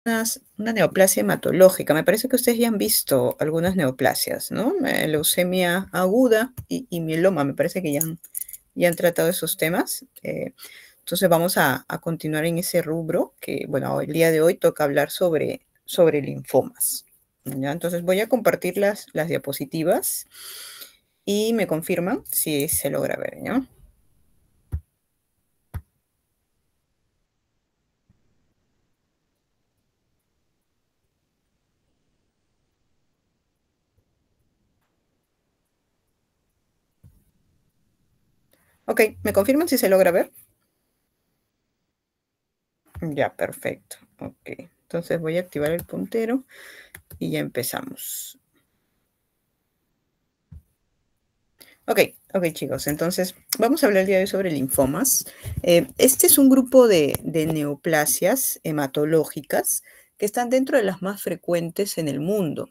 una neoplasia hematológica. Me parece que ustedes ya han visto algunas neoplasias, ¿no? Leucemia aguda y mieloma, me parece que ya han tratado esos temas. Entonces vamos a continuar en ese rubro que, bueno, el día de hoy toca hablar sobre linfomas. ¿Ya? Entonces voy a compartir las diapositivas y me confirman si se logra ver, ¿ya? Ok, ¿me confirman si se logra ver? Ya, perfecto. Ok, entonces voy a activar el puntero y ya empezamos. Ok, ok chicos, entonces vamos a hablar el día de hoy sobre linfomas. Este es un grupo de neoplasias hematológicas que están dentro de las más frecuentes en el mundo.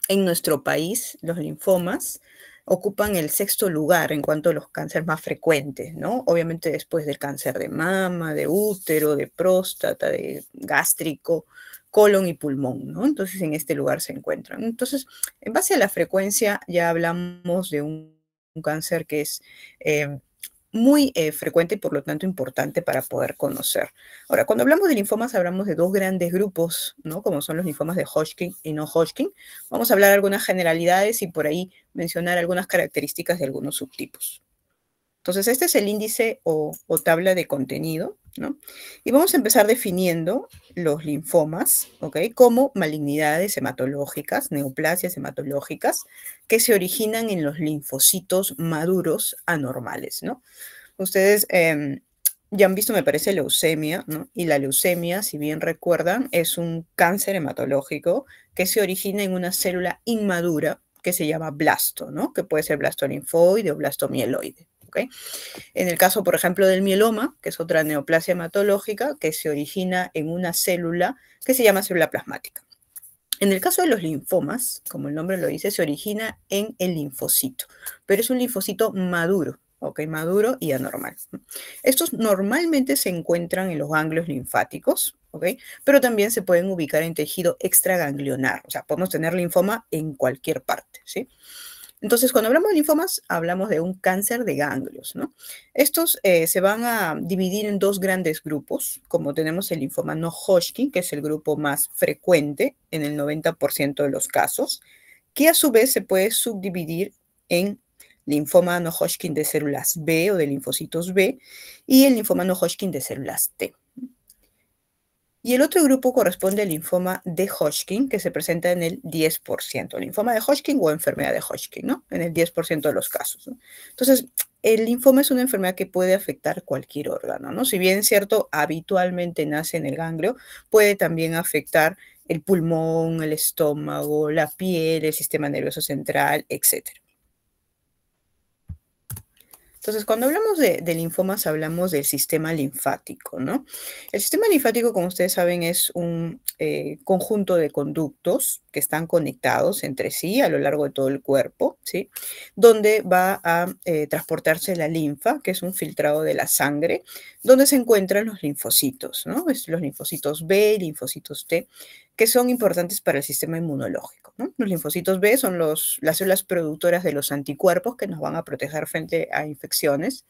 En nuestro país, los linfomas ocupan el sexto lugar en cuanto a los cánceres más frecuentes, ¿no? Obviamente después del cáncer de mama, de útero, de próstata, de gástrico, colon y pulmón, ¿no? Entonces en este lugar se encuentran. Entonces, en base a la frecuencia, ya hablamos de un cáncer que es muy frecuente y por lo tanto importante para poder conocer. Ahora, cuando hablamos de linfomas, hablamos de dos grandes grupos, ¿no? Como son los linfomas de Hodgkin y no Hodgkin. Vamos a hablar algunas generalidades y por ahí mencionar algunas características de algunos subtipos. Entonces, este es el índice o tabla de contenido, ¿no? Y vamos a empezar definiendo los linfomas, ¿ok? Como malignidades hematológicas, neoplasias hematológicas, que se originan en los linfocitos maduros anormales, ¿no? Ustedes ya han visto, me parece, leucemia, ¿no? Y la leucemia, si bien recuerdan, es un cáncer hematológico que se origina en una célula inmadura que se llama blasto, ¿no? Que puede ser blasto linfoide o blasto mieloide. ¿Okay? En el caso, por ejemplo, del mieloma, que es otra neoplasia hematológica, que se origina en una célula que se llama célula plasmática. En el caso de los linfomas, como el nombre lo dice, se origina en el linfocito, pero es un linfocito maduro, ¿ok? Maduro y anormal. Estos normalmente se encuentran en los ganglios linfáticos, ¿ok? Pero también se pueden ubicar en tejido extraganglionar, o sea, podemos tener linfoma en cualquier parte, ¿sí? Entonces, cuando hablamos de linfomas, hablamos de un cáncer de ganglios, ¿no? Estos se van a dividir en dos grandes grupos, como tenemos el linfoma no Hodgkin, que es el grupo más frecuente en el 90% de los casos, que a su vez se puede subdividir en linfoma no Hodgkin de células B o de linfocitos B y el linfoma no Hodgkin de células T. Y el otro grupo corresponde al linfoma de Hodgkin, que se presenta en el 10%, linfoma de Hodgkin o enfermedad de Hodgkin, ¿no? En el 10% de los casos, ¿no? Entonces, el linfoma es una enfermedad que puede afectar cualquier órgano, ¿no? Si bien es cierto, habitualmente nace en el ganglio, puede también afectar el pulmón, el estómago, la piel, el sistema nervioso central, etcétera. Entonces, cuando hablamos de linfomas, hablamos del sistema linfático, ¿no? El sistema linfático, como ustedes saben, es un conjunto de conductos que están conectados entre sí a lo largo de todo el cuerpo, ¿sí? Donde va a transportarse la linfa, que es un filtrado de la sangre, donde se encuentran los linfocitos, ¿no? Los linfocitos B, linfocitos T, que son importantes para el sistema inmunológico, ¿no? Los linfocitos B son las células productoras de los anticuerpos que nos van a proteger frente a infecciones.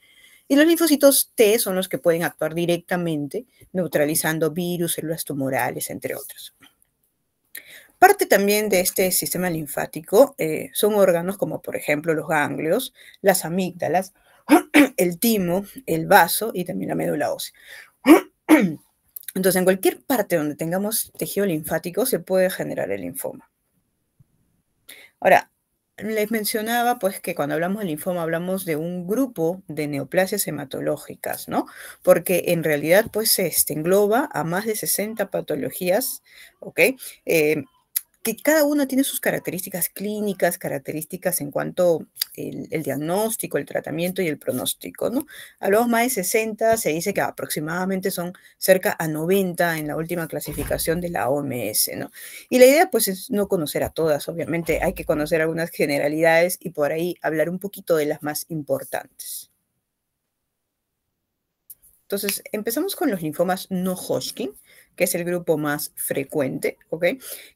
Y los linfocitos T son los que pueden actuar directamente, neutralizando virus, células tumorales, entre otros. Parte también de este sistema linfático son órganos como, por ejemplo, los ganglios, las amígdalas, el timo, el vaso y también la médula ósea. Entonces, en cualquier parte donde tengamos tejido linfático se puede generar el linfoma. Ahora, les mencionaba pues que cuando hablamos de linfoma hablamos de un grupo de neoplasias hematológicas, ¿no? Porque en realidad pues engloba a más de 60 patologías, ¿ok? Eh, que cada una tiene sus características clínicas, características en cuanto el diagnóstico, el tratamiento y el pronóstico, ¿no? Hablamos más de 60, se dice que aproximadamente son cerca a 90 en la última clasificación de la OMS, ¿no? Y la idea, pues, es no conocer a todas, obviamente, hay que conocer algunas generalidades y por ahí hablar un poquito de las más importantes. Entonces, empezamos con los linfomas no Hodgkin, que es el grupo más frecuente, ¿ok?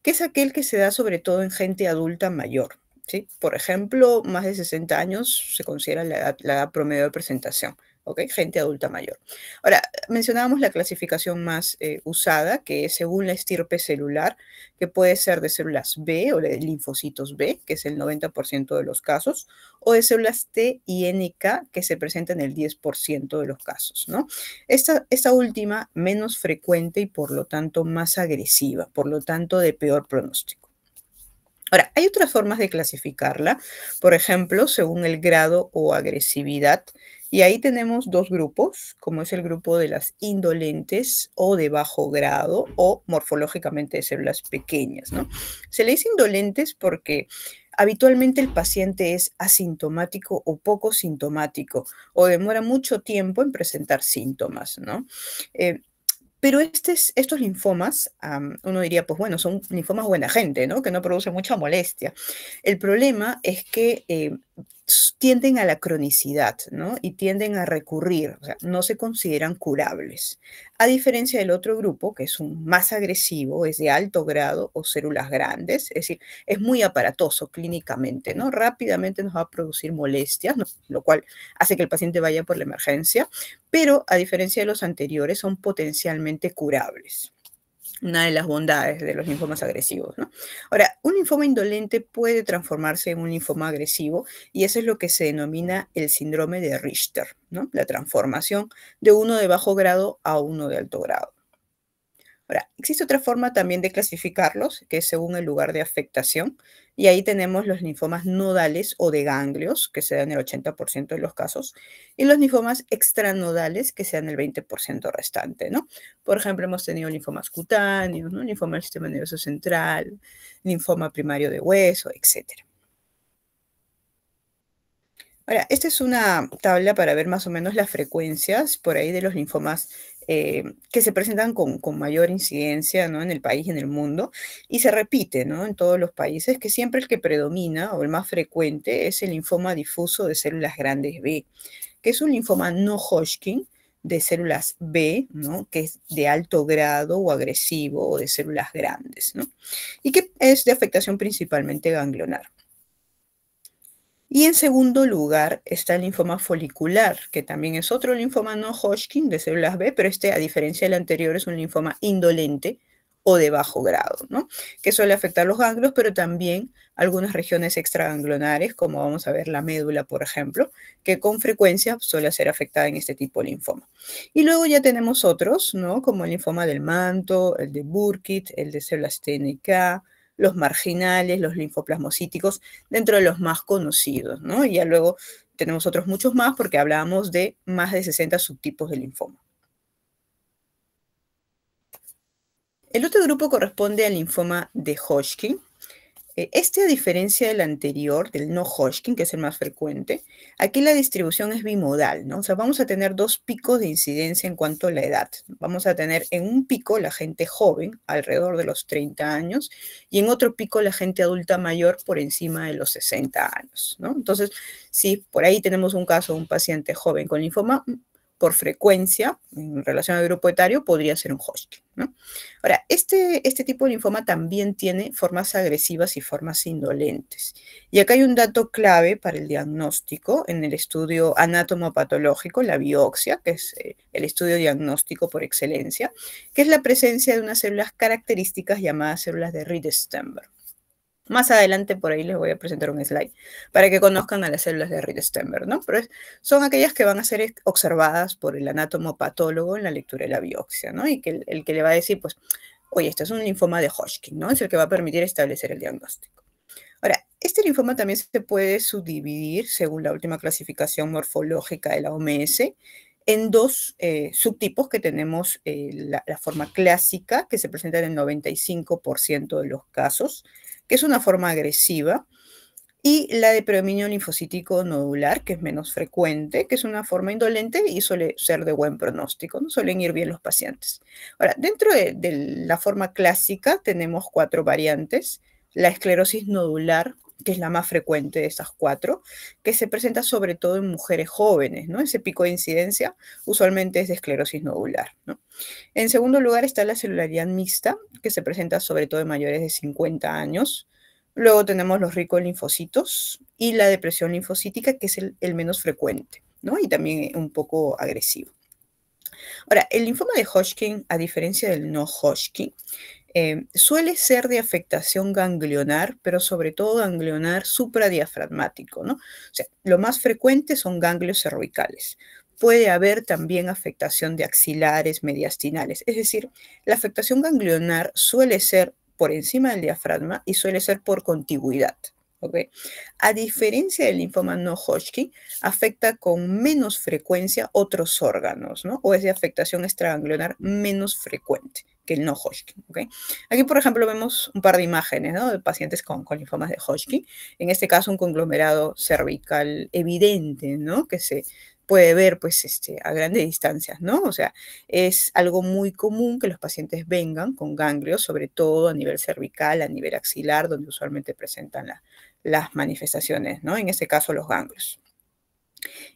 Que es aquel que se da sobre todo en gente adulta mayor, ¿sí? Por ejemplo, más de 60 años se considera la edad promedio de presentación, ¿ok? Gente adulta mayor. Ahora, mencionábamos la clasificación más usada, que es según la estirpe celular, que puede ser de células B o de linfocitos B, que es el 90% de los casos, o de células T y NK, que se presentan en el 10% de los casos, ¿no? Esta última, menos frecuente y por lo tanto más agresiva, por lo tanto de peor pronóstico. Ahora, hay otras formas de clasificarla, por ejemplo, según el grado o agresividad, y ahí tenemos dos grupos, como es el grupo de las indolentes o de bajo grado o morfológicamente de células pequeñas, ¿no? Se le dice indolentes porque habitualmente el paciente es asintomático o poco sintomático o demora mucho tiempo en presentar síntomas, ¿no? Eh, pero estos linfomas, uno diría, pues bueno, son linfomas buena gente, ¿no? Que no producen mucha molestia. El problema es que tienden a la cronicidad, ¿no? Y tienden a recurrir, o sea, no se consideran curables. A diferencia del otro grupo, que es un más agresivo, es de alto grado o células grandes, es decir, es muy aparatoso clínicamente, ¿no? Rápidamente nos va a producir molestias, ¿no? Lo cual hace que el paciente vaya por la emergencia, pero a diferencia de los anteriores, son potencialmente curables. Una de las bondades de los linfomas agresivos, ¿no? Ahora, un linfoma indolente puede transformarse en un linfoma agresivo y eso es lo que se denomina el síndrome de Richter, ¿no? La transformación de uno de bajo grado a uno de alto grado. Ahora, existe otra forma también de clasificarlos, que es según el lugar de afectación, y ahí tenemos los linfomas nodales o de ganglios, que se dan el 80% de los casos, y los linfomas extranodales, que se dan el 20% restante, ¿no? Por ejemplo, hemos tenido linfomas cutáneos, ¿no? Linfoma del sistema nervioso central, linfoma primario de hueso, etcétera. Ahora, esta es una tabla para ver más o menos las frecuencias por ahí de los linfomas que se presentan con mayor incidencia, ¿no? En el país y en el mundo, y se repite, ¿no? En todos los países, que siempre el que predomina o el más frecuente es el linfoma difuso de células grandes B, que es un linfoma no Hodgkin de células B, ¿no? Que es de alto grado o agresivo o de células grandes, ¿no? Y que es de afectación principalmente ganglionar. Y en segundo lugar está el linfoma folicular, que también es otro linfoma no Hodgkin de células B, pero este, a diferencia del anterior, es un linfoma indolente o de bajo grado, ¿no? Que suele afectar los ganglios, pero también algunas regiones extraganglionares, como vamos a ver la médula, por ejemplo, que con frecuencia suele ser afectada en este tipo de linfoma. Y luego ya tenemos otros, ¿no? Como el linfoma del manto, el de Burkitt, el de células TNK, los marginales, los linfoplasmocíticos, dentro de los más conocidos, ¿no? Y ya luego tenemos otros muchos más porque hablábamos de más de 60 subtipos de linfoma. El otro grupo corresponde al linfoma de Hodgkin. Este, a diferencia del anterior, del no Hodgkin, que es el más frecuente, aquí la distribución es bimodal, ¿no? O sea, vamos a tener dos picos de incidencia en cuanto a la edad. Vamos a tener en un pico la gente joven, alrededor de los 30 años, y en otro pico la gente adulta mayor por encima de los 60 años, ¿no? Entonces, si por ahí tenemos un caso de un paciente joven con linfoma, por frecuencia, en relación al grupo etario, podría ser un Hodgkin, ¿no? Ahora, este tipo de linfoma también tiene formas agresivas y formas indolentes. Y acá hay un dato clave para el diagnóstico en el estudio anatomopatológico, la biopsia, que es el estudio diagnóstico por excelencia, que es la presencia de unas células características llamadas células de Ried-Sternberg. Más adelante por ahí les voy a presentar un slide para que conozcan a las células de Ried-Sternberg, ¿no? Pero son aquellas que van a ser observadas por el anatomopatólogo en la lectura de la biopsia, ¿no? Y que el que le va a decir, pues, oye, esto es un linfoma de Hodgkin, ¿no? Es el que va a permitir establecer el diagnóstico. Ahora, este linfoma también se puede subdividir, según la última clasificación morfológica de la OMS, en dos subtipos que tenemos la forma clásica, que se presenta en el 95% de los casos, que es una forma agresiva, y la de predominio linfocítico nodular, que es menos frecuente, que es una forma indolente y suele ser de buen pronóstico, ¿no? Suelen ir bien los pacientes. Ahora, dentro de la forma clásica tenemos 4 variantes. La esclerosis nodular que es la más frecuente de estas cuatro, que se presenta sobre todo en mujeres jóvenes, ¿no? Ese pico de incidencia usualmente es de esclerosis nodular, ¿no? En segundo lugar está la celularidad mixta, que se presenta sobre todo en mayores de 50 años. Luego tenemos los ricos linfocitos y la depresión linfocítica, que es el menos frecuente, ¿no? Y también un poco agresivo. Ahora, el linfoma de Hodgkin, a diferencia del no Hodgkin, suele ser de afectación ganglionar, pero sobre todo ganglionar supradiafragmático, ¿no? O sea, lo más frecuente son ganglios cervicales. Puede haber también afectación de axilares mediastinales, es decir, la afectación ganglionar suele ser por encima del diafragma y suele ser por contigüidad. ¿Okay? A diferencia del linfoma no Hodgkin, afecta con menos frecuencia otros órganos, ¿no? O es de afectación extraganglionar menos frecuente que el no Hodgkin. ¿Okay? Aquí, por ejemplo, vemos un par de imágenes, ¿no? De pacientes con linfomas de Hodgkin. En este caso, un conglomerado cervical evidente, ¿no? Que se puede ver pues, a grandes distancias, ¿no? O sea, es algo muy común que los pacientes vengan con ganglios, sobre todo a nivel cervical, a nivel axilar, donde usualmente presentan las manifestaciones, ¿no? En este caso, los ganglios.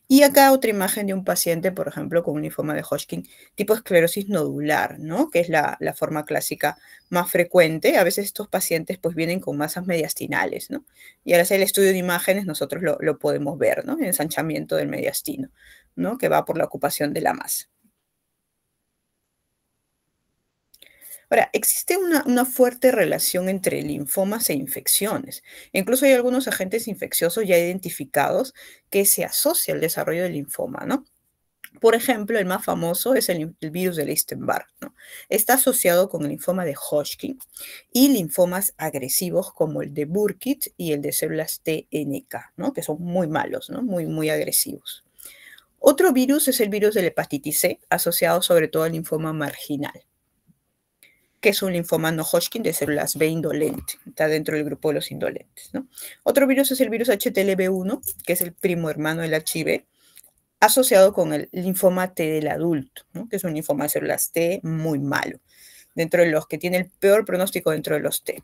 Y acá otra imagen de un paciente, por ejemplo, con un linfoma de Hodgkin, tipo esclerosis nodular, ¿no? Que es la forma clásica más frecuente. A veces estos pacientes pues vienen con masas mediastinales, ¿no? Y al hacer el estudio de imágenes nosotros lo podemos ver, ¿no? El ensanchamiento del mediastino, ¿no? Que va por la ocupación de la masa. Ahora, existe una fuerte relación entre linfomas e infecciones. Incluso hay algunos agentes infecciosos ya identificados que se asocian al desarrollo del linfoma, ¿no? Por ejemplo, el más famoso es el virus de Epstein-Barr, ¿no? Está asociado con el linfoma de Hodgkin y linfomas agresivos como el de Burkitt y el de células TNK, ¿no? Que son muy malos, ¿no? Muy, muy agresivos. Otro virus es el virus de la hepatitis C, asociado sobre todo al linfoma marginal, que es un linfoma no Hodgkin de células B indolente. Está dentro del grupo de los indolentes, ¿no? Otro virus es el virus HTLV1, que es el primo hermano del HIV, asociado con el linfoma T del adulto, ¿no? Que es un linfoma de células T muy malo, dentro de los que tiene el peor pronóstico dentro de los T.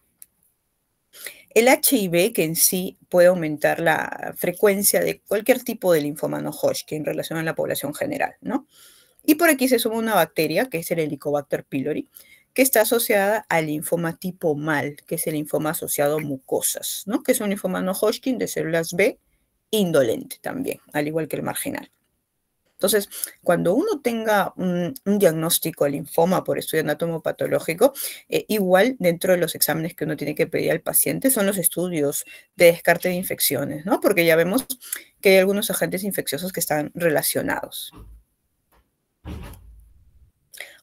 El HIV, que en sí puede aumentar la frecuencia de cualquier tipo de linfoma no Hodgkin en relación a la población general, ¿no? Y por aquí se suma una bacteria, que es el Helicobacter pylori, que está asociada al linfoma tipo MAL, que es el linfoma asociado a mucosas, ¿no? Que es un linfoma no Hodgkin de células B indolente también, al igual que el marginal. Entonces, cuando uno tenga un diagnóstico de linfoma por estudio anatomopatológico, igual dentro de los exámenes que uno tiene que pedir al paciente son los estudios de descarte de infecciones, ¿no? Porque ya vemos que hay algunos agentes infecciosos que están relacionados.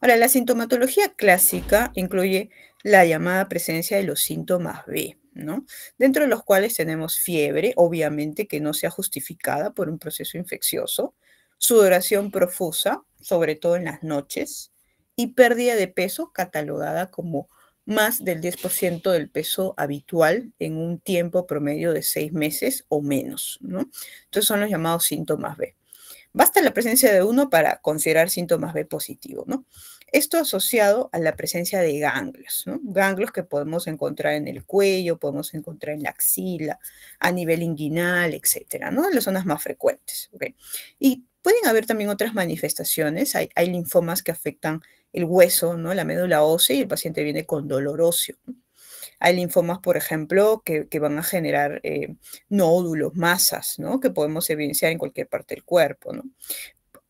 Ahora, la sintomatología clásica incluye la llamada presencia de los síntomas B, ¿no? Dentro de los cuales tenemos fiebre, obviamente que no sea justificada por un proceso infeccioso, sudoración profusa, sobre todo en las noches, y pérdida de peso catalogada como más del 10% del peso habitual en un tiempo promedio de 6 meses o menos, ¿no? Entonces son los llamados síntomas B. Basta la presencia de uno para considerar síntomas B positivo, ¿no? Esto asociado a la presencia de ganglios, ¿no? Ganglios que podemos encontrar en el cuello, podemos encontrar en la axila, a nivel inguinal, etcétera, ¿no? Las zonas más frecuentes, ¿ok? Y pueden haber también otras manifestaciones. Hay linfomas que afectan el hueso, ¿no? La médula ósea y el paciente viene con dolor óseo, ¿no? Hay linfomas, por ejemplo, que van a generar nódulos, masas, ¿no? Que podemos evidenciar en cualquier parte del cuerpo, ¿no?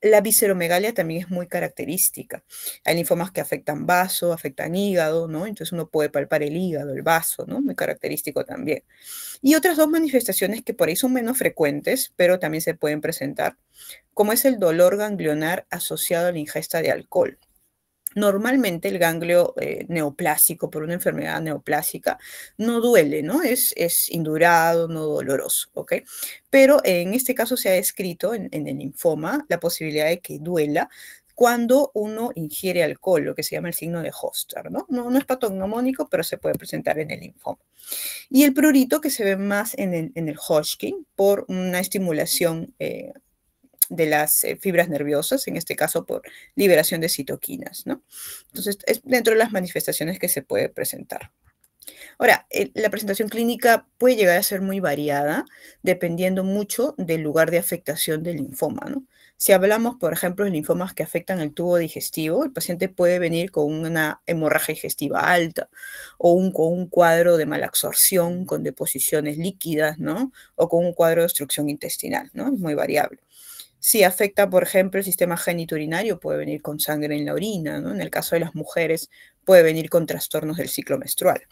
La visceromegalia también es muy característica. Hay linfomas que afectan vaso, afectan hígado, ¿no? Entonces uno puede palpar el hígado, el vaso, ¿no? Muy característico también. Y otras dos manifestaciones que por ahí son menos frecuentes, pero también se pueden presentar, como es el dolor ganglionar asociado a la ingesta de alcohol. Normalmente el ganglio neoplásico, por una enfermedad neoplásica, no duele, ¿no? Es indurado, no doloroso, ¿ok? Pero en este caso se ha descrito en el linfoma la posibilidad de que duela cuando uno ingiere alcohol, lo que se llama el signo de Hoster, ¿no? No es patognomónico, pero se puede presentar en el linfoma. Y el prurito que se ve más en el Hodgkin por una estimulación de las fibras nerviosas, en este caso por liberación de citoquinas, ¿no? Entonces, es dentro de las manifestaciones que se puede presentar. Ahora, la presentación clínica puede llegar a ser muy variada, dependiendo mucho del lugar de afectación del linfoma, ¿no? Si hablamos, por ejemplo, de linfomas que afectan el tubo digestivo, el paciente puede venir con una hemorragia digestiva alta o con un cuadro de malabsorción, con deposiciones líquidas, ¿no? O con un cuadro de obstrucción intestinal, ¿no? Es muy variable. Si afecta, por ejemplo, el sistema genitourinario, puede venir con sangre en la orina, ¿no? En el caso de las mujeres, puede venir con trastornos del ciclo menstrual.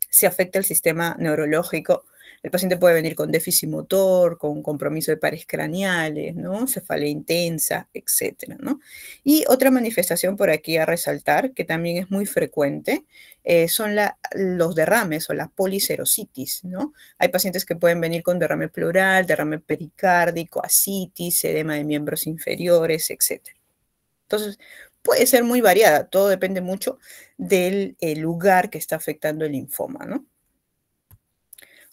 Si afecta el sistema neurológico, el paciente puede venir con déficit motor, con compromiso de pares craneales, ¿no? Cefalea intensa, etcétera, ¿no? Y otra manifestación por aquí a resaltar, que también es muy frecuente, son los derrames o la policerositis, ¿no? Hay pacientes que pueden venir con derrame pleural, derrame pericárdico, ascitis, edema de miembros inferiores, etcétera. Entonces, puede ser muy variada, todo depende mucho del lugar que está afectando el linfoma, ¿no?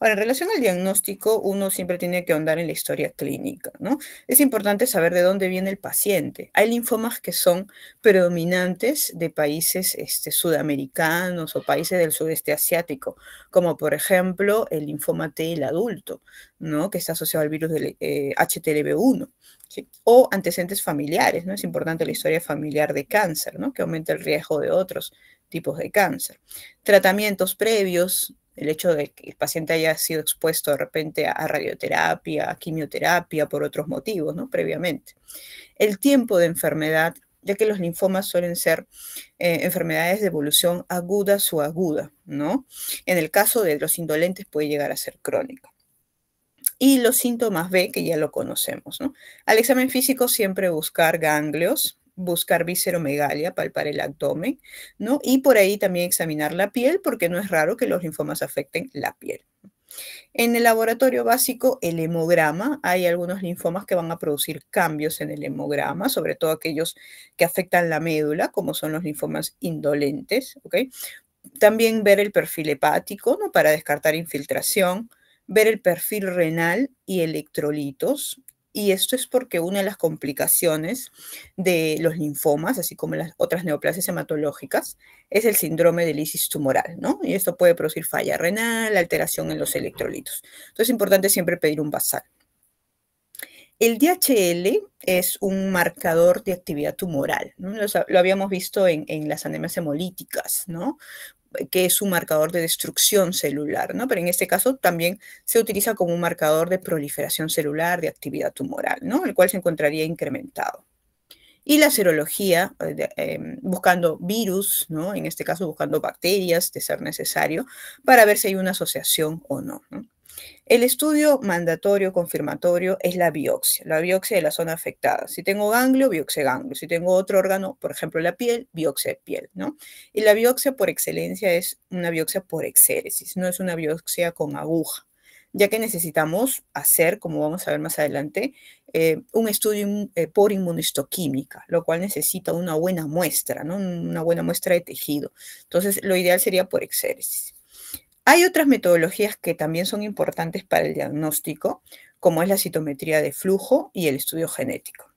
Ahora, en relación al diagnóstico, uno siempre tiene que ahondar en la historia clínica, ¿no? Es importante saber de dónde viene el paciente. Hay linfomas que son predominantes de países sudamericanos o países del sudeste asiático, como por ejemplo el linfoma T del adulto, ¿no? Que está asociado al virus del HTLV1. ¿Sí? O antecedentes familiares, ¿no? Es importante la historia familiar de cáncer, ¿no? Que aumenta el riesgo de otros tipos de cáncer. Tratamientos previos, el hecho de que el paciente haya sido expuesto de repente a radioterapia, a quimioterapia por otros motivos, ¿no? Previamente. El tiempo de enfermedad, ya que los linfomas suelen ser enfermedades de evolución aguda o aguda, ¿no? En el caso de los indolentes puede llegar a ser crónica. Y los síntomas B, que ya lo conocemos, ¿no? Al examen físico siempre buscar ganglios, buscar visceromegalia, palpar el abdomen, ¿no? Y por ahí también examinar la piel, porque no es raro que los linfomas afecten la piel. En el laboratorio básico, el hemograma, hay algunos linfomas que van a producir cambios en el hemograma, sobre todo aquellos que afectan la médula, como son los linfomas indolentes, ¿ok? También ver el perfil hepático, ¿no? Para descartar infiltración, ver el perfil renal y electrolitos. Y esto es porque una de las complicaciones de los linfomas, así como las otras neoplasias hematológicas, es el síndrome de lisis tumoral, ¿no? Y esto puede producir falla renal, alteración en los electrolitos. Entonces es importante siempre pedir un basal. El DHL es un marcador de actividad tumoral, ¿no? Lo habíamos visto en las anemias hemolíticas, ¿no? Que es un marcador de destrucción celular, ¿no? Pero en este caso también se utiliza como un marcador de proliferación celular, de actividad tumoral, ¿no? El cual se encontraría incrementado. Y la serología, buscando virus, ¿no? En este caso buscando bacterias, de ser necesario, para ver si hay una asociación o no, ¿no? El estudio mandatorio confirmatorio es la biopsia de la zona afectada. Si tengo ganglio, biopsia de ganglio. Si tengo otro órgano, por ejemplo la piel, biopsia de piel, ¿no? Y la biopsia por excelencia es una biopsia por exéresis, no es una biopsia con aguja, ya que necesitamos hacer, como vamos a ver más adelante, un estudio por inmunohistoquímica, lo cual necesita una buena muestra, ¿no? Una buena muestra de tejido. Entonces, lo ideal sería por exéresis. Hay otras metodologías que también son importantes para el diagnóstico, como es la citometría de flujo y el estudio genético.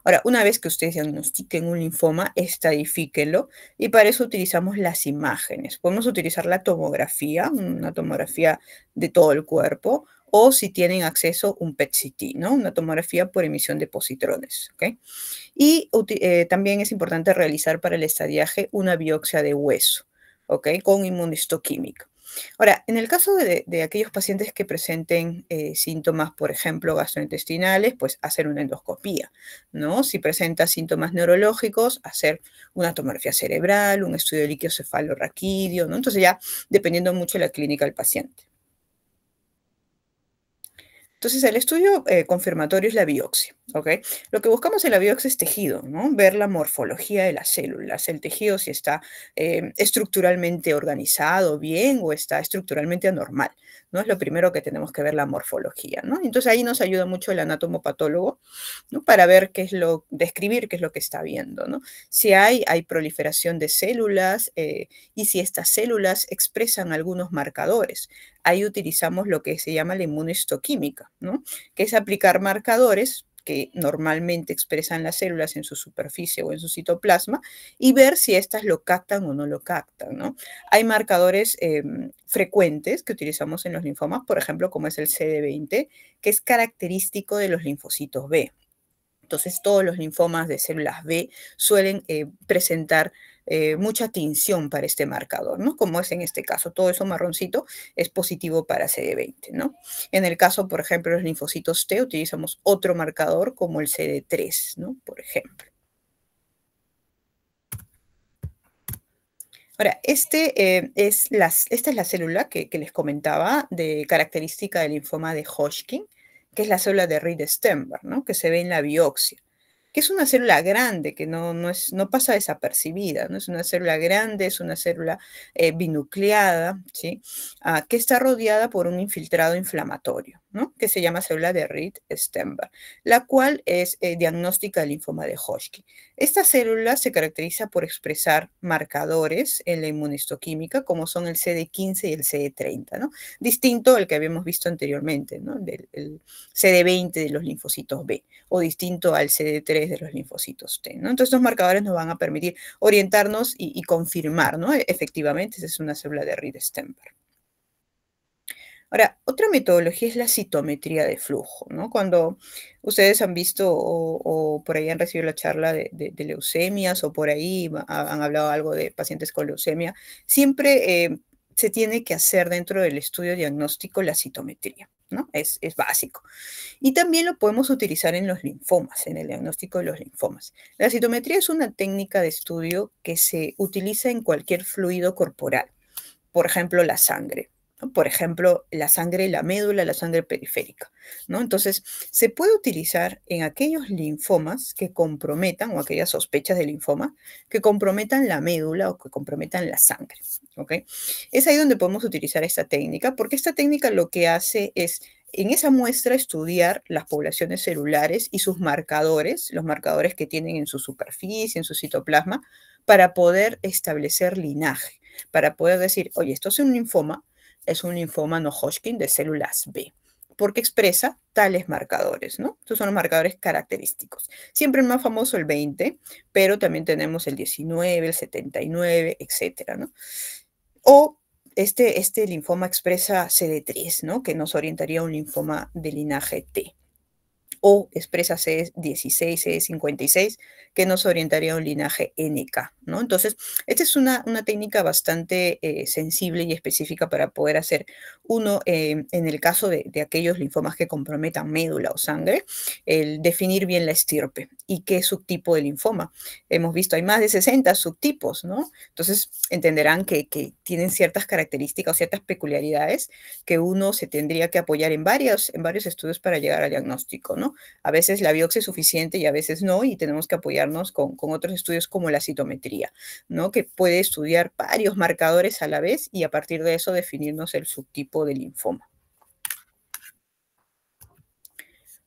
Ahora, una vez que ustedes diagnostiquen un linfoma, estadifíquenlo y para eso utilizamos las imágenes. Podemos utilizar la tomografía, una tomografía de todo el cuerpo, o si tienen acceso, un PET-CT, ¿no? Una tomografía por emisión de positrones, ¿ok? Y también es importante realizar para el estadiaje una biopsia de hueso, ¿ok? Con inmunohistoquímica. Ahora, en el caso de aquellos pacientes que presenten síntomas, por ejemplo, gastrointestinales, pues hacer una endoscopía, ¿no? Si presenta síntomas neurológicos, hacer una tomografía cerebral, un estudio de líquido cefalorraquídeo, ¿no? Entonces ya dependiendo mucho de la clínica del paciente. Entonces, el estudio confirmatorio es la biopsia, ¿ok? Lo que buscamos en la biopsia es tejido, ¿no? Ver la morfología de las células, el tejido si está estructuralmente organizado bien o está estructuralmente anormal, ¿no? Es lo primero que tenemos que ver la morfología, ¿no? Entonces ahí nos ayuda mucho el anatomopatólogo, ¿no? Para ver describir qué es lo que está viendo, ¿no? Si hay proliferación de células y si estas células expresan algunos marcadores. Ahí utilizamos lo que se llama la inmunohistoquímica, ¿no? Que es aplicar marcadores que normalmente expresan las células en su superficie o en su citoplasma y ver si éstas lo captan o no lo captan, ¿no? Hay marcadores frecuentes que utilizamos en los linfomas, por ejemplo, como es el CD20, que es característico de los linfocitos B. Entonces, todos los linfomas de células B suelen presentar mucha tinción para este marcador, ¿no? Como es en este caso, todo eso marroncito es positivo para CD20, ¿no? En el caso, por ejemplo, de los linfocitos T, utilizamos otro marcador como el CD3, ¿no? Por ejemplo. Ahora, esta es la célula que les comentaba de característica del linfoma de Hodgkin, que es la célula de Reed-Sternberg, ¿no? Que se ve en la biopsia, que es una célula grande, que no pasa desapercibida, ¿no? Es una célula grande, es una célula binucleada, ¿sí? Que está rodeada por un infiltrado inflamatorio, ¿no? Que se llama célula de Reed-Sternberg, la cual es diagnóstica del linfoma de Hodgkin. Esta célula se caracteriza por expresar marcadores en la inmunohistoquímica, como son el CD15 y el CD30, ¿no? Distinto al que habíamos visto anteriormente, ¿no? El CD20 de los linfocitos B, o distinto al CD3 de los linfocitos T, ¿no? Entonces, estos marcadores nos van a permitir orientarnos y confirmar, ¿no? Efectivamente, esa es una célula de Reed-Sternberg. Ahora, otra metodología es la citometría de flujo, ¿no? Cuando ustedes han visto o por ahí han recibido la charla de leucemias o por ahí han hablado algo de pacientes con leucemia, siempre se tiene que hacer dentro del estudio diagnóstico la citometría, ¿no? Es básico. Y también lo podemos utilizar en los linfomas, en el diagnóstico de los linfomas. La citometría es una técnica de estudio que se utiliza en cualquier fluido corporal, por ejemplo, la sangre, ¿no? Por ejemplo, la sangre, la médula, la sangre periférica, ¿no? Entonces, se puede utilizar en aquellos linfomas que comprometan, o aquellas sospechas de linfoma, que comprometan la médula o que comprometan la sangre, ¿ok? Es ahí donde podemos utilizar esta técnica, porque esta técnica lo que hace es en esa muestra estudiar las poblaciones celulares y sus marcadores, los marcadores que tienen en su superficie, en su citoplasma, para poder establecer linaje, para poder decir, oye, esto es un linfoma no Hodgkin de células B, porque expresa tales marcadores, ¿no? Estos son los marcadores característicos. Siempre el más famoso el 20, pero también tenemos el 19, el 79, etcétera, ¿no? O este linfoma expresa CD3, ¿no? Que nos orientaría a un linfoma de linaje T. O expresa CD16, CD56, que nos orientaría a un linaje NK, ¿no? Entonces, esta es una técnica bastante sensible y específica para poder hacer uno, en el caso de aquellos linfomas que comprometan médula o sangre, el definir bien la estirpe y qué subtipo de linfoma. Hemos visto, hay más de 60 subtipos, ¿no? Entonces, entenderán que tienen ciertas características o ciertas peculiaridades que uno se tendría que apoyar en varios estudios para llegar al diagnóstico, ¿no? A veces la biopsia es suficiente y a veces no, y tenemos que apoyarnos con otros estudios como la citometría, ¿no? Que puede estudiar varios marcadores a la vez y a partir de eso definirnos el subtipo de linfoma.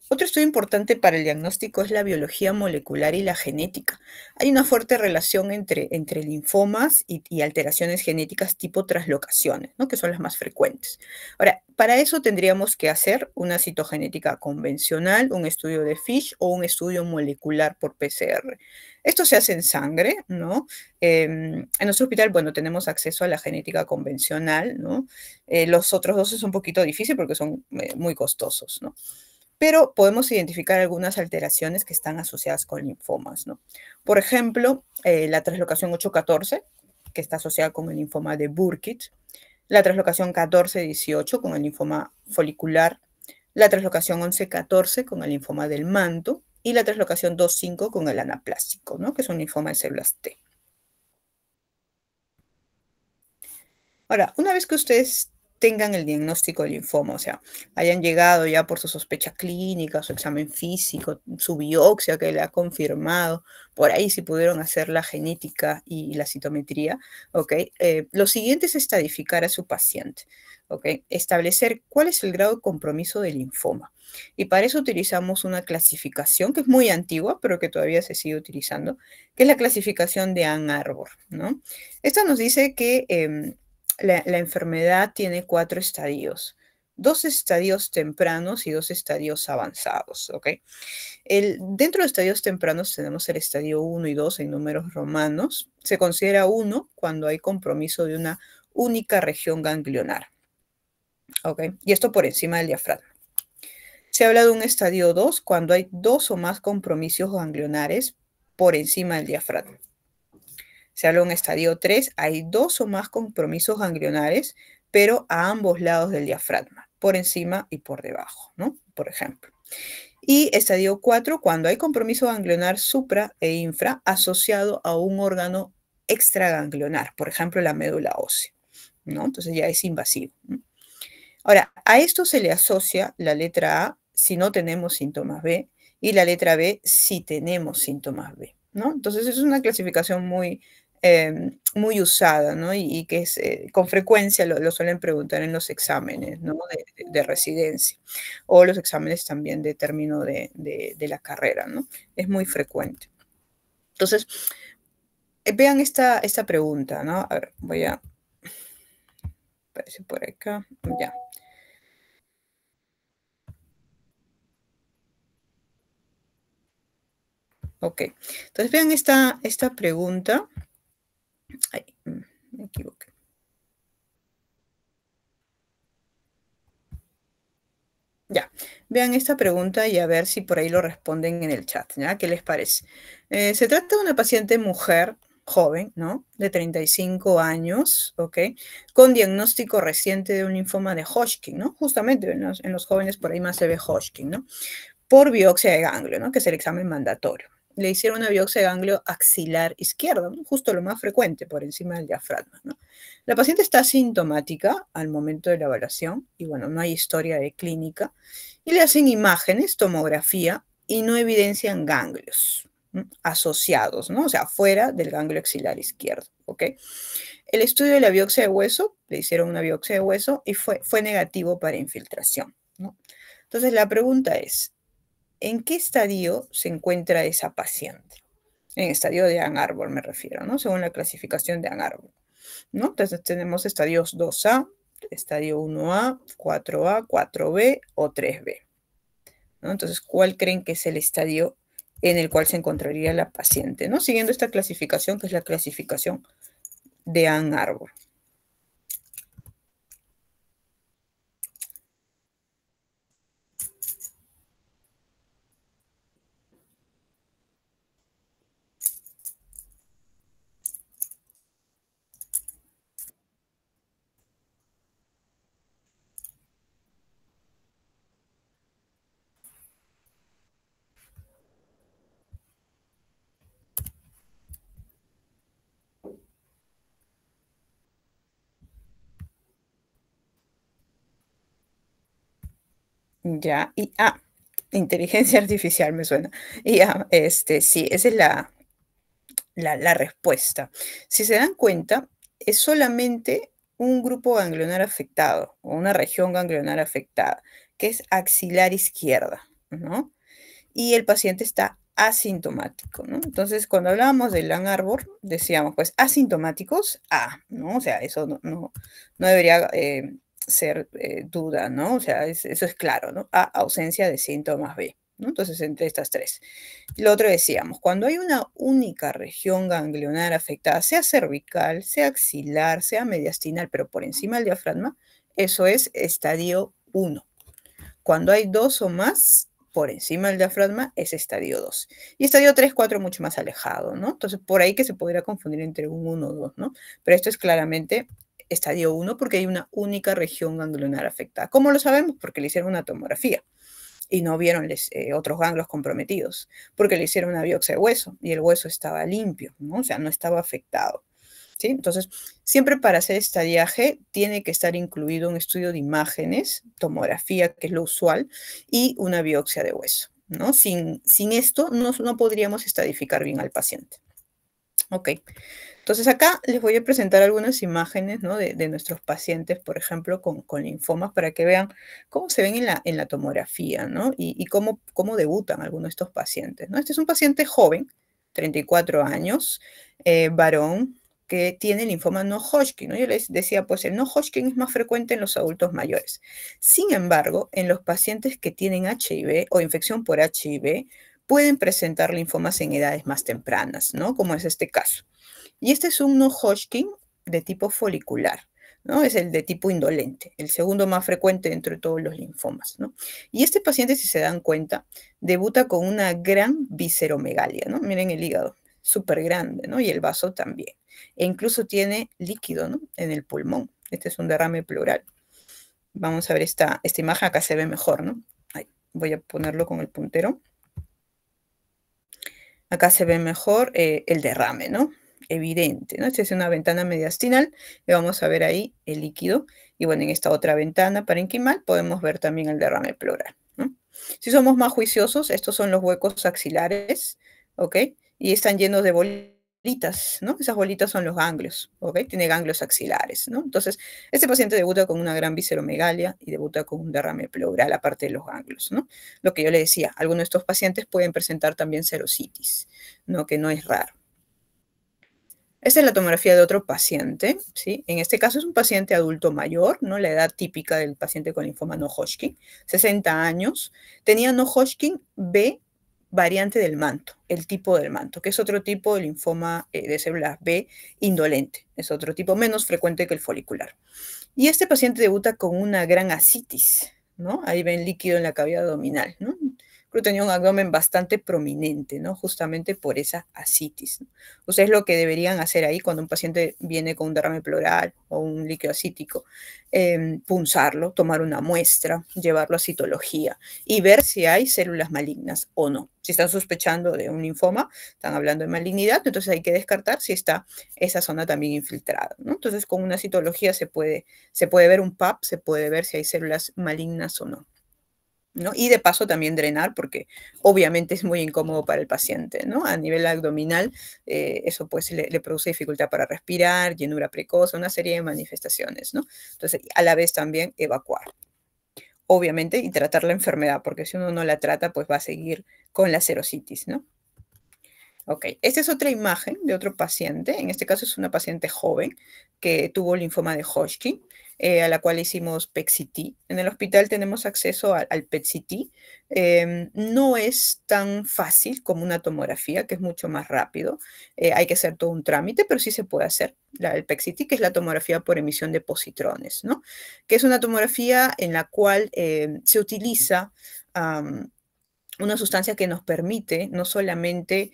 Otro estudio importante para el diagnóstico es la biología molecular y la genética. Hay una fuerte relación entre linfomas y alteraciones genéticas tipo translocaciones, ¿no? Que son las más frecuentes. Ahora, para eso tendríamos que hacer una citogenética convencional, un estudio de FISH o un estudio molecular por PCR. Esto se hace en sangre, ¿no? En nuestro hospital, bueno, tenemos acceso a la genética convencional, ¿no? Los otros dos es un poquito difícil porque son muy costosos, ¿no? Pero podemos identificar algunas alteraciones que están asociadas con linfomas, ¿no? Por ejemplo, la translocación 814, que está asociada con el linfoma de Burkitt, la translocación 14-18 con el linfoma folicular, la translocación 11-14 con el linfoma del manto y la translocación 2-5 con el anaplásico, ¿no? Que es un linfoma de células T. Ahora, una vez que ustedes tengan el diagnóstico del linfoma, o sea, hayan llegado ya por su sospecha clínica, su examen físico, su biopsia que le ha confirmado, por ahí si pudieron hacer la genética y la citometría, ¿ok? Lo siguiente es estadificar a su paciente, ¿ok? Establecer cuál es el grado de compromiso del linfoma. Y para eso utilizamos una clasificación que es muy antigua, pero que todavía se sigue utilizando, que es la clasificación de Ann Arbor, ¿no? Esta nos dice que la enfermedad tiene 4 estadios, dos estadios tempranos y dos estadios avanzados, ¿ok? Dentro de estadios tempranos tenemos el estadio uno y 2 en números romanos. Se considera uno cuando hay compromiso de una única región ganglionar, ¿ok? Y esto por encima del diafragma. Se habla de un estadio 2 cuando hay dos o más compromisos ganglionares por encima del diafragma. Se habla de un estadio 3, hay dos o más compromisos ganglionares, pero a ambos lados del diafragma, por encima y por debajo, ¿no? Por ejemplo. Y estadio 4, cuando hay compromiso ganglionar supra e infra asociado a un órgano extraganglionar, por ejemplo, la médula ósea, ¿no? Entonces ya es invasivo, ¿no? Ahora, a esto se le asocia la letra A si no tenemos síntomas B y la letra B si tenemos síntomas B, ¿no? Entonces es una clasificación muy usada, ¿no? Y que es, con frecuencia lo suelen preguntar en los exámenes, ¿no? De residencia o los exámenes también de término de la carrera, ¿no? Es muy frecuente. Entonces, vean esta pregunta, ¿no? A ver, voy a... Aparece por acá, ya. Ok, entonces vean esta pregunta. Ay, me equivoqué. Ya, vean esta pregunta y a ver si por ahí lo responden en el chat, ¿ya? ¿Qué les parece? Se trata de una paciente mujer joven, ¿no? De 35 años, ¿ok? Con diagnóstico reciente de un linfoma de Hodgkin, ¿no? Justamente en los jóvenes por ahí más se ve Hodgkin, ¿no? Por biopsia de ganglio, ¿no? Que es el examen mandatorio. Le hicieron una biopsia de ganglio axilar izquierdo, ¿no? Justo lo más frecuente, por encima del diafragma, ¿no? La paciente está asintomática al momento de la evaluación y, bueno, no hay historia de clínica. Y le hacen imágenes, tomografía y no evidencian ganglios, ¿no? Asociados, ¿no? O sea, fuera del ganglio axilar izquierdo, ¿ok? El estudio de la biopsia de hueso, le hicieron una biopsia de hueso y fue negativo para infiltración, ¿no? Entonces, la pregunta es, ¿en qué estadio se encuentra esa paciente? En estadio de Ann Arbor me refiero, ¿no? Según la clasificación de Ann Arbor, ¿no? Entonces tenemos estadios 2A, estadio 1A, 4A, 4B o 3B, ¿no? Entonces, ¿cuál creen que es el estadio en el cual se encontraría la paciente, ¿no? Siguiendo esta clasificación, que es la clasificación de Ann Arbor. Ya, inteligencia artificial me suena. Y sí, esa es la respuesta. Si se dan cuenta, es solamente un grupo ganglionar afectado o una región ganglionar afectada, que es axilar izquierda, ¿no? Y el paciente está asintomático, ¿no? Entonces, cuando hablábamos del Ann Arbor, decíamos, pues, asintomáticos, ¿no? O sea, eso no debería ser duda, ¿no? O sea, eso es claro, ¿no? A, ausencia de síntomas B, ¿no? Entonces, entre estas tres. Lo otro decíamos, cuando hay una única región ganglionar afectada, sea cervical, sea axilar, sea mediastinal, pero por encima del diafragma, eso es estadio 1. Cuando hay dos o más por encima del diafragma, es estadio 2. Y estadio 3, 4 mucho más alejado, ¿no? Entonces, por ahí que se podría confundir entre un 1 o 2, ¿no? Pero esto es claramente estadio 1 porque hay una única región ganglionar afectada. ¿Cómo lo sabemos? Porque le hicieron una tomografía y no vieron otros ganglios comprometidos, porque le hicieron una biopsia de hueso y el hueso estaba limpio, ¿no? O sea, no estaba afectado. ¿Sí? Entonces, siempre para hacer estadiaje tiene que estar incluido un estudio de imágenes, tomografía, que es lo usual, y una biopsia de hueso, ¿no? Sin esto no podríamos estadificar bien al paciente. Ok, entonces acá les voy a presentar algunas imágenes, ¿no? de nuestros pacientes, por ejemplo, con linfomas, para que vean cómo se ven en la tomografía, ¿no? Y cómo debutan algunos de estos pacientes, ¿no? Este es un paciente joven, 34 años, varón, que tiene linfoma no Hodgkin, ¿no? Yo les decía, pues el no Hodgkin es más frecuente en los adultos mayores. Sin embargo, en los pacientes que tienen HIV o infección por HIV, pueden presentar linfomas en edades más tempranas, ¿no? Como es este caso. Y este es un no Hodgkin de tipo folicular, ¿no? Es el de tipo indolente, el segundo más frecuente dentro de todos los linfomas, ¿no? Y este paciente, si se dan cuenta, debuta con una gran visceromegalia, ¿no? Miren el hígado, súper grande, ¿no? Y el vaso también. E incluso tiene líquido, ¿no? En el pulmón. Este es un derrame pleural. Vamos a ver esta imagen, acá se ve mejor, ¿no? Ahí, voy a ponerlo con el puntero. Acá se ve mejor el derrame, ¿no? Evidente, ¿no? Esta es una ventana mediastinal y vamos a ver ahí el líquido. Y bueno, en esta otra ventana parenquimal podemos ver también el derrame pleural, ¿no? Si somos más juiciosos, estos son los huecos axilares, ¿ok? Y están llenos de bolitas, ¿no? Esas bolitas son los ganglios, ¿ok? Tiene ganglios axilares, ¿no? Entonces, este paciente debuta con una gran visceromegalia y debuta con un derrame pleural aparte de los ganglios, ¿no? Lo que yo le decía, algunos de estos pacientes pueden presentar también serositis, ¿no? Que no es raro. Esta es la tomografía de otro paciente, ¿sí? En este caso es un paciente adulto mayor, ¿no? La edad típica del paciente con linfoma no Hodgkin, 60 años. Tenía no Hodgkin B variante del manto, el tipo del manto, que es otro tipo de linfoma de células B indolente. Es otro tipo menos frecuente que el folicular. Y este paciente debuta con una gran ascitis, ¿no? Ahí ven líquido en la cavidad abdominal, ¿no? Creo que tenía un abdomen bastante prominente, ¿no? Justamente por esa ascitis, ¿no? Ustedes lo que deberían hacer ahí cuando un paciente viene con un derrame pleural o un líquido ascítico, punzarlo, tomar una muestra, llevarlo a citología y ver si hay células malignas o no. Si están sospechando de un linfoma, están hablando de malignidad, entonces hay que descartar si está esa zona también infiltrada, ¿no? Entonces, con una citología se puede ver un PAP, se puede ver si hay células malignas o no, ¿no? Y de paso también drenar, porque obviamente es muy incómodo para el paciente, ¿no? A nivel abdominal, eso pues le produce dificultad para respirar, llenura precoz, una serie de manifestaciones, ¿no? Entonces, a la vez también evacuar, obviamente, y tratar la enfermedad, porque si uno no la trata, pues va a seguir con la serositis, ¿no? Ok, esta es otra imagen de otro paciente. En este caso es una paciente joven que tuvo linfoma de Hodgkin, a la cual hicimos PET-CT. En el hospital tenemos acceso al PET-CT. No es tan fácil como una tomografía, que es mucho más rápido. Hay que hacer todo un trámite, pero sí se puede hacer. El PET-CT, que es la tomografía por emisión de positrones, ¿no? Que es una tomografía en la cual se utiliza una sustancia que nos permite no solamente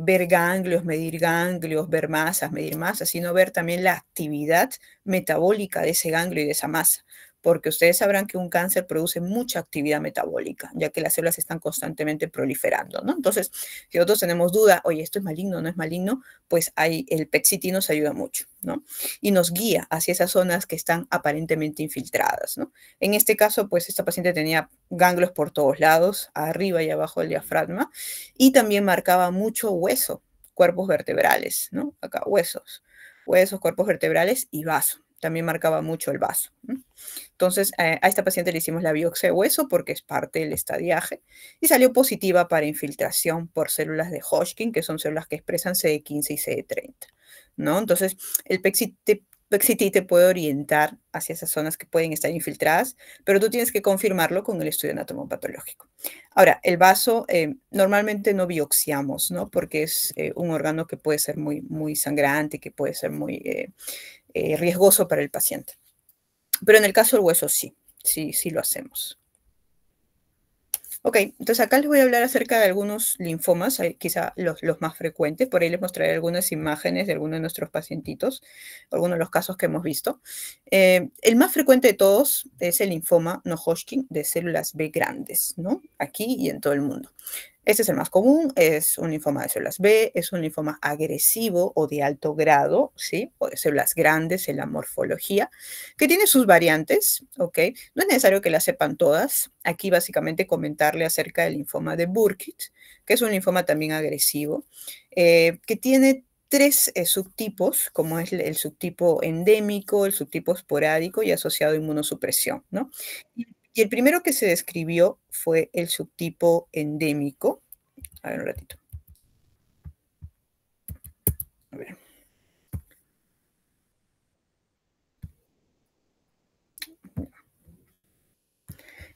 ver ganglios, ver masas, medir masas, sino ver también la actividad metabólica de ese ganglio y de esa masa. Porque ustedes sabrán que un cáncer produce mucha actividad metabólica, ya que las células están constantemente proliferando, ¿no? Entonces, si nosotros tenemos duda, oye, ¿esto es maligno o no es maligno? Pues ahí el PET-CT nos ayuda mucho, ¿no? Y nos guía hacia esas zonas que están aparentemente infiltradas, ¿no? En este caso, pues esta paciente tenía ganglios por todos lados, arriba y abajo del diafragma, y también marcaba mucho hueso, cuerpos vertebrales, ¿no? Acá huesos, cuerpos vertebrales y vaso. También marcaba mucho el vaso, ¿no? Entonces, a esta paciente le hicimos la biopsia de hueso porque es parte del estadiaje y salió positiva para infiltración por células de Hodgkin, que son células que expresan CD15 y CD30, ¿no? Entonces, el PET-CT te puede orientar hacia esas zonas que pueden estar infiltradas, pero tú tienes que confirmarlo con el estudio anatomopatológico. Ahora, el vaso normalmente no biopsiamos, ¿no? Porque es un órgano que puede ser muy, muy sangrante, que puede ser muy riesgoso para el paciente. Pero en el caso del hueso sí, sí lo hacemos. Ok, entonces acá les voy a hablar acerca de algunos linfomas, quizá los más frecuentes. Por ahí les mostraré algunas imágenes de algunos de nuestros pacientitos, algunos de los casos que hemos visto. El más frecuente de todos es el linfoma no Hodgkin de células B grandes, ¿no? Aquí y en todo el mundo. Este es el más común, es un linfoma de células B, es un linfoma agresivo o de alto grado, ¿sí? O de células grandes en la morfología, que tiene sus variantes, ¿ok? No es necesario que las sepan todas. Aquí básicamente comentarle acerca del linfoma de Burkitt, que es un linfoma también agresivo, que tiene tres subtipos, como es el subtipo endémico, el subtipo esporádico y asociado a inmunosupresión, ¿no? Y el primero que se describió fue el subtipo endémico. A ver, un ratito. A ver.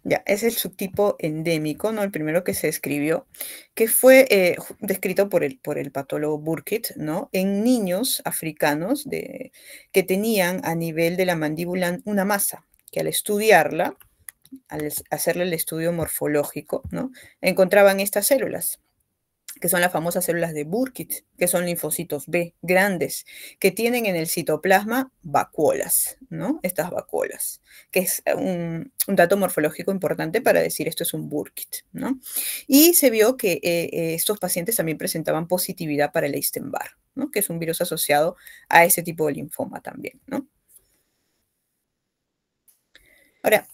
Ya, es el subtipo endémico, ¿no? El primero que se describió, que fue descrito por el patólogo Burkitt, ¿no? En niños africanos que tenían a nivel de la mandíbula una masa, que al estudiarla, hacerle el estudio morfológico, ¿no? Encontraban estas células, que son las famosas células de Burkitt, que son linfocitos B grandes, que tienen en el citoplasma vacuolas, ¿no? Estas vacuolas, que es un dato morfológico importante para decir esto es un Burkitt, ¿no? Y se vio que estos pacientes también presentaban positividad para el Epstein-Barr, ¿no? Que es un virus asociado a ese tipo de linfoma también, ¿no? Ahora,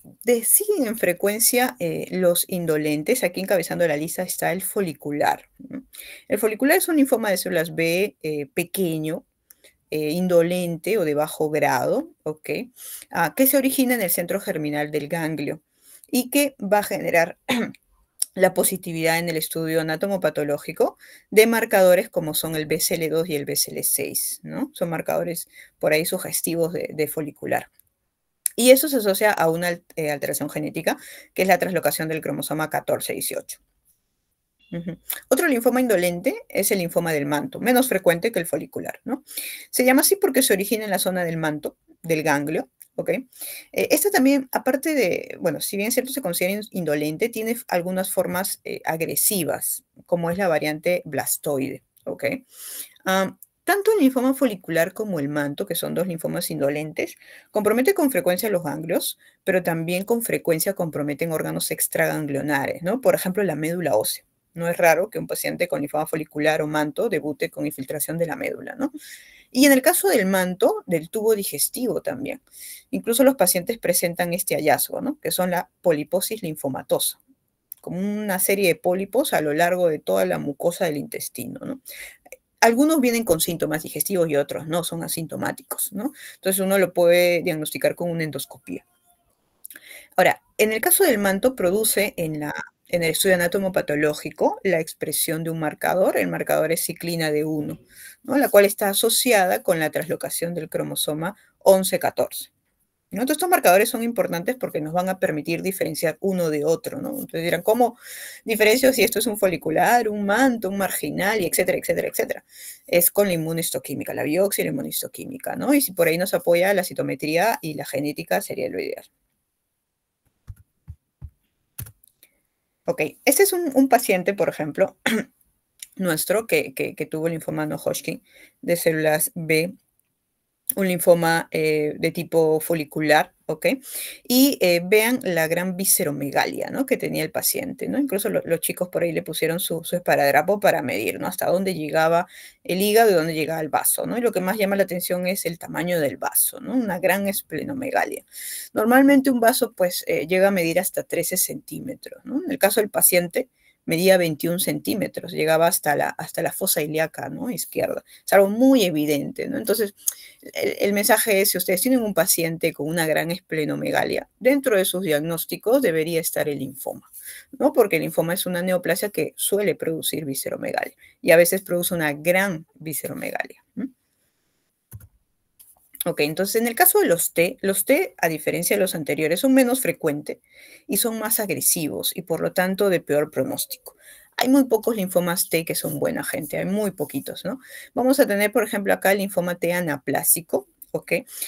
siguen en frecuencia los indolentes. Aquí encabezando la lista está el folicular, ¿no? El folicular es un linfoma de células B pequeño, indolente o de bajo grado, ¿ok? Que se origina en el centro germinal del ganglio y que va a generar la positividad en el estudio anatomopatológico de marcadores como son el BCL2 y el BCL6, ¿no? Son marcadores por ahí sugestivos de folicular. Y eso se asocia a una alteración genética, que es la translocación del cromosoma 14-18. Ujú. Otro linfoma indolente es el linfoma del manto, menos frecuente que el folicular, ¿no? Se llama así porque se origina en la zona del manto, del ganglio, ¿ok? Esta también, aparte de, bueno, si bien es cierto se considera indolente, tiene algunas formas agresivas, como es la variante blastoide, ¿ok? Tanto el linfoma folicular como el manto, que son dos linfomas indolentes, compromete con frecuencia los ganglios, pero también con frecuencia comprometen órganos extraganglionares, ¿no? Por ejemplo, la médula ósea. No es raro que un paciente con linfoma folicular o manto debute con infiltración de la médula, ¿no? Y en el caso del manto, del tubo digestivo también. Incluso los pacientes presentan este hallazgo, ¿no? Que son la poliposis linfomatosa, como una serie de pólipos a lo largo de toda la mucosa del intestino, ¿no? Algunos vienen con síntomas digestivos y otros no, son asintomáticos, ¿no? Entonces uno lo puede diagnosticar con una endoscopía. Ahora, en el caso del manto, produce en el estudio anatomopatológico la expresión de un marcador. El marcador es ciclina de 1, ¿no? La cual está asociada con la translocación del cromosoma 11-14. ¿No? Entonces, estos marcadores son importantes porque nos van a permitir diferenciar uno de otro, ¿no? Entonces dirán, ¿cómo diferencio si esto es un folicular, un manto, un marginal, y etcétera, etcétera, etcétera? Es con la inmunohistoquímica, la biopsia y la inmunohistoquímica, ¿no? Y si por ahí nos apoya la citometría y la genética, sería lo ideal. Ok, este es un paciente, por ejemplo, nuestro que tuvo linfoma no Hodgkin de células B, un linfoma de tipo folicular, ¿ok? Y vean la gran visceromegalia, ¿no? Que tenía el paciente, ¿no? Incluso los chicos por ahí le pusieron su esparadrapo para medir, ¿no? Hasta dónde llegaba el hígado y dónde llegaba el vaso, ¿no? Y lo que más llama la atención es el tamaño del vaso, ¿no? Una gran esplenomegalia. Normalmente un vaso, pues, llega a medir hasta 13 centímetros, ¿no? En el caso del paciente, medía 21 centímetros, llegaba hasta la fosa ilíaca, ¿no? Izquierda. Es algo muy evidente, ¿no? Entonces, el mensaje es, si ustedes tienen un paciente con una gran esplenomegalia, dentro de sus diagnósticos debería estar el linfoma, ¿no? Porque el linfoma es una neoplasia que suele producir visceromegalia y a veces produce una gran visceromegalia. Ok, entonces en el caso de los T, a diferencia de los anteriores, son menos frecuentes y son más agresivos y por lo tanto de peor pronóstico. Hay muy pocos linfomas T que son buena gente, hay muy poquitos, ¿no? Vamos a tener, por ejemplo, acá el linfoma T anaplásico, ¿ok?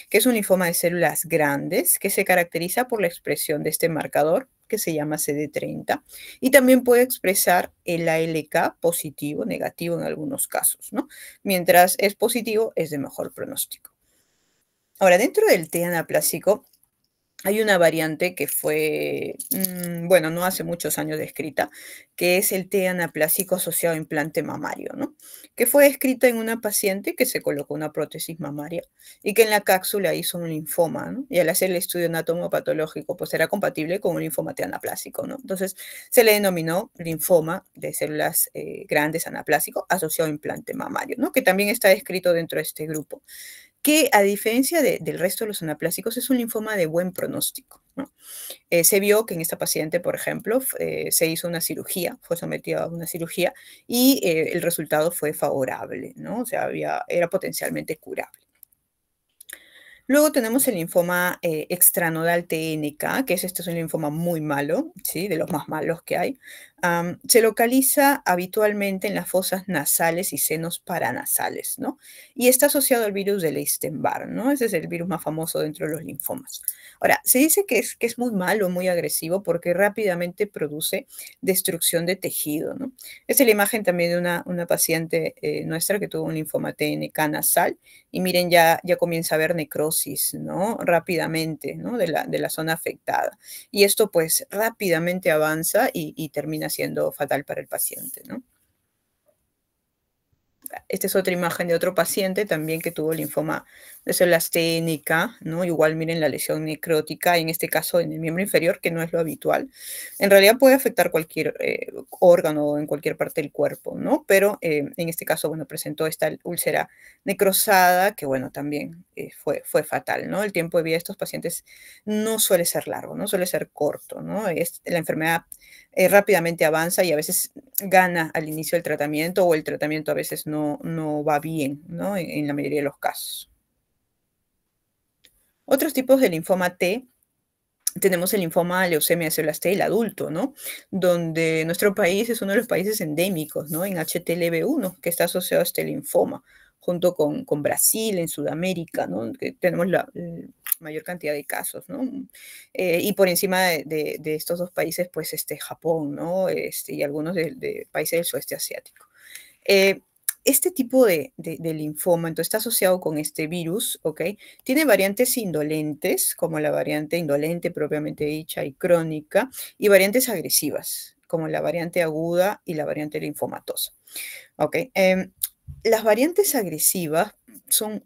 Que es un linfoma de células grandes que se caracteriza por la expresión de este marcador que se llama CD30 y también puede expresar el ALK positivo, negativo en algunos casos, ¿no? Mientras es positivo, es de mejor pronóstico. Ahora, dentro del té anaplásico hay una variante que fue, bueno, no hace muchos años descrita, que es el té anaplásico asociado a implante mamario, ¿no? Que fue escrita en una paciente que se colocó una prótesis mamaria y que en la cápsula hizo un linfoma, ¿no? Y al hacer el estudio anatomopatológico, pues era compatible con un linfoma T anaplásico, ¿no? Entonces se le denominó linfoma de células grandes anaplásico asociado a implante mamario, ¿no? Que también está descrito dentro de este grupo que a diferencia del resto de los anaplásicos es un linfoma de buen pronóstico, ¿no? Se vio que en esta paciente, por ejemplo, se hizo una cirugía, fue sometida a una cirugía y el resultado fue favorable, ¿no? O sea, era potencialmente curable. Luego tenemos el linfoma extranodal TNK, que este es un linfoma muy malo, ¿sí? De los más malos que hay. Se localiza habitualmente en las fosas nasales y senos paranasales, ¿no? Y está asociado al virus del Epstein-Barr, ¿no? Ese es el virus más famoso dentro de los linfomas. Ahora, se dice que es muy malo, muy agresivo, porque rápidamente produce destrucción de tejido, ¿no? Esta es la imagen también de una paciente nuestra que tuvo un linfoma TNK nasal y miren, ya comienza a haber necrosis, ¿no? Rápidamente, ¿no? De la zona afectada. Y esto pues rápidamente avanza y termina siendo fatal para el paciente, ¿no? Esta es otra imagen de otro paciente también que tuvo linfoma de células TNK, ¿no? Igual miren la lesión necrótica, en este caso en el miembro inferior, que no es lo habitual. En realidad puede afectar cualquier órgano en cualquier parte del cuerpo, ¿no? Pero en este caso, bueno, presentó esta úlcera necrosada que, bueno, también fue fatal, ¿no? El tiempo de vida de estos pacientes no suele ser largo, no suele ser corto, ¿no? La enfermedad rápidamente avanza y a veces gana al inicio del tratamiento o el tratamiento a veces no va bien, ¿no? En la mayoría de los casos. Otros tipos de linfoma T, tenemos el linfoma leucemia de células T, el adulto, ¿no? Donde nuestro país es uno de los países endémicos, ¿no? En HTLV1, que está asociado a este linfoma, junto con Brasil, en Sudamérica, ¿no? Que tenemos la mayor cantidad de casos, ¿no? Y por encima de estos dos países, pues Japón, ¿no? Y algunos de países del sudeste asiático. Eh, este tipo de linfoma, entonces, está asociado con este virus, ¿ok? Tiene variantes indolentes, como la variante indolente propiamente dicha y crónica, y variantes agresivas, como la variante aguda y la variante linfomatosa, ¿ok? Las variantes agresivas son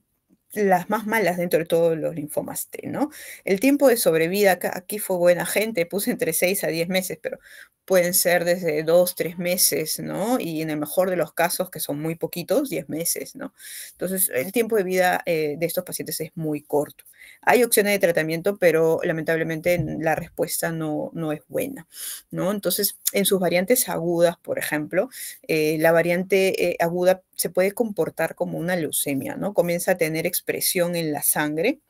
las más malas dentro de todos los linfomas T, ¿no? El tiempo de sobrevida aquí fue buena gente, puse entre 6 a 10 meses, pero pueden ser desde 2, 3 meses, ¿no? Y en el mejor de los casos, que son muy poquitos, 10 meses, ¿no? Entonces, el tiempo de vida de estos pacientes es muy corto. Hay opciones de tratamiento, pero lamentablemente la respuesta no es buena, ¿no? Entonces, en sus variantes agudas, por ejemplo, la variante aguda se puede comportar como una leucemia, ¿no? Comienza a tener expresión en la sangre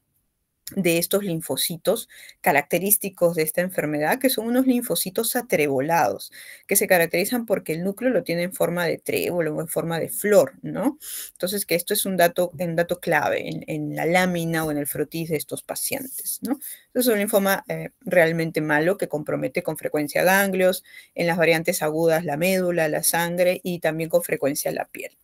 de estos linfocitos característicos de esta enfermedad, que son unos linfocitos atrebolados, que se caracterizan porque el núcleo lo tiene en forma de trébol o en forma de flor, ¿no? Entonces, que esto es un dato clave en la lámina o en el frotis de estos pacientes, ¿no? Es un linfoma realmente malo que compromete con frecuencia ganglios, en las variantes agudas la médula, la sangre y también con frecuencia la piel.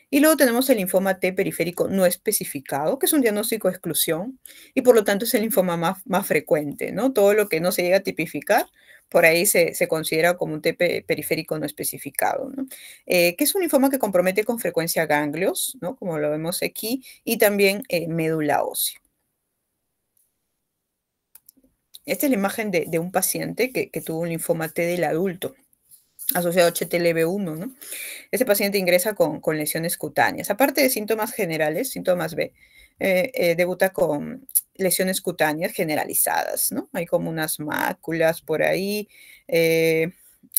Y luego tenemos el linfoma T periférico no especificado, que es un diagnóstico de exclusión y por lo tanto es el linfoma más frecuente, ¿no? Todo lo que no se llega a tipificar, por ahí se considera como un T periférico no especificado, ¿no? Que es un linfoma que compromete con frecuencia ganglios, ¿no? Como lo vemos aquí, y también médula ósea. Esta es la imagen de un paciente que tuvo un linfoma T del adulto asociado a HTLV1, ¿no? Ese paciente ingresa con lesiones cutáneas. Aparte de síntomas generales, síntomas B, debuta con lesiones cutáneas generalizadas, ¿no? Hay como unas máculas por ahí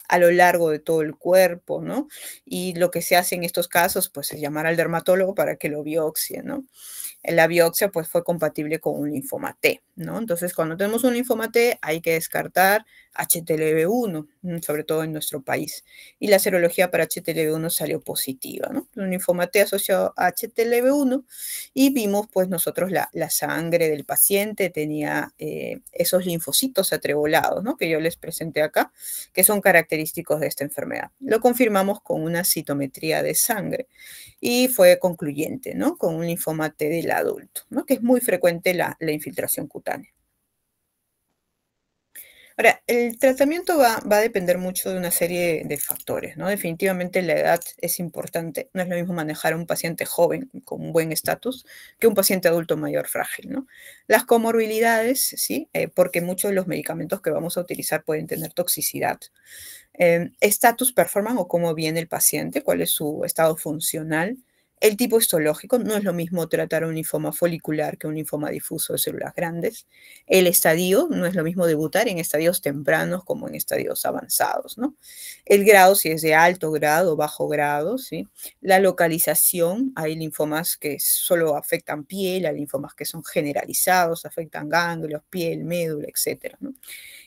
a lo largo de todo el cuerpo, ¿no? Y lo que se hace en estos casos, pues, es llamar al dermatólogo para que lo biopsie, ¿no? La biopsia pues fue compatible con un linfoma T, ¿no? Entonces, cuando tenemos un linfoma T hay que descartar HTLV1, sobre todo en nuestro país. Y la serología para HTLV1 salió positiva, ¿no? Un linfoma T asociado a HTLV1 y vimos pues nosotros la sangre del paciente tenía esos linfocitos atrebolados, ¿no? Que yo les presenté acá, que son característicos de esta enfermedad. Lo confirmamos con una citometría de sangre y fue concluyente, ¿no? Con un linfoma T del adulto, ¿no? Que es muy frecuente la infiltración cutánea. Ahora, el tratamiento va a depender mucho de una serie de factores, ¿no? Definitivamente la edad es importante. No es lo mismo manejar a un paciente joven con un buen estatus que un paciente adulto mayor frágil, ¿no? Las comorbilidades, ¿sí? Porque muchos de los medicamentos que vamos a utilizar pueden tener toxicidad. Estatus performance o cómo viene el paciente, cuál es su estado funcional, El tipo histológico, no es lo mismo tratar un linfoma folicular que un linfoma difuso de células grandes. El estadio, no es lo mismo debutar en estadios tempranos como en estadios avanzados, ¿no? El grado, si es de alto grado o bajo grado, ¿sí? La localización, hay linfomas que solo afectan piel, hay linfomas que son generalizados, afectan ganglios, piel, médula, etcétera, ¿no?